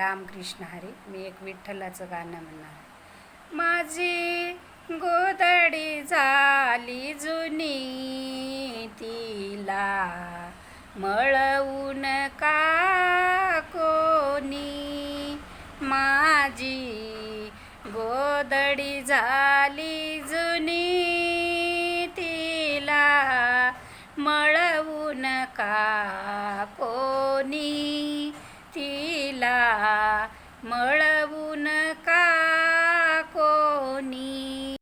रामकृष्ण हरी. मी एक विठ्ठलाचं गाणं म्हणणार. माझी गोदडी झाली जुनी, तिला मळवून का कोणी. माझी गोदडी झाली जुनी, तिला मळवून का कोणी. तिला मळवून का कोणी.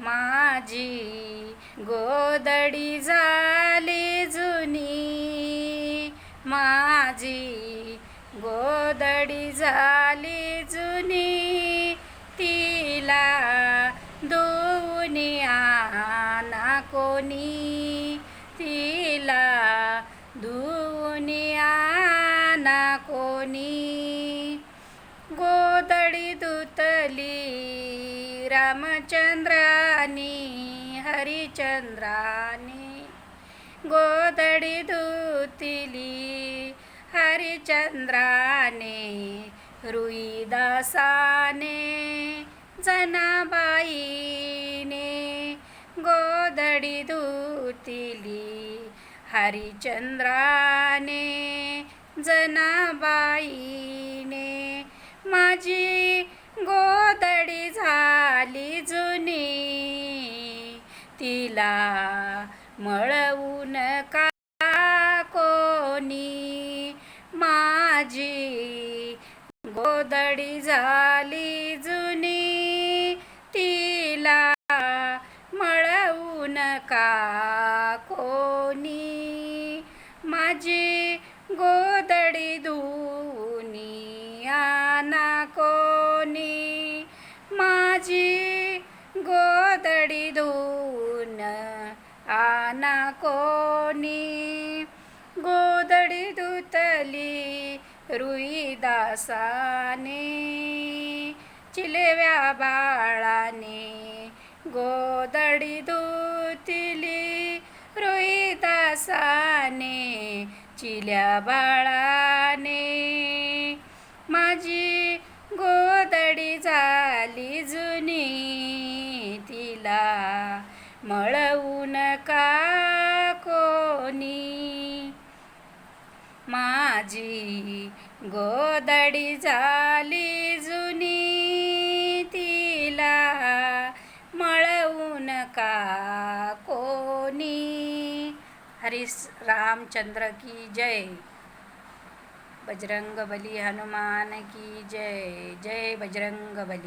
माझी गोदडी झाली जुनी, माझी गोदडी झाली जुनी. तिला धुवून आणा कोणी. तिला धुवून आणा कोणी. गोदडी धुतली रामचंद्रानी हरिचंद्रानी. गोदडी धुतली हरिचंद्राने, रुईदासाने जनाबाईने. गोदडी धुतली हरिचंद्राने जनाबाईने. माझी गोदडी झाली जुनी, तिला मळवून का कोणी. माझी गोदडी झाली जुनी, तिला मळवून का कोणी. माझी गोदडी धुवून आणा कोणी. माझी गोदडी धुवून आणा कोणी. गोदडी धुतली रुईदासाने चिलव्या बाळाने. गोदडी धुतली रुईदासाने चिल्या बाळाने. माझी गोदडी झाली जुनी, तिला मळवून का कोणी. माझी गोदडी झाली जुनी, तिला मळवून का कोणी. हरी रामचंद्र की जय. बजरंग बली हनुमान की जय. जय बजरंग बली.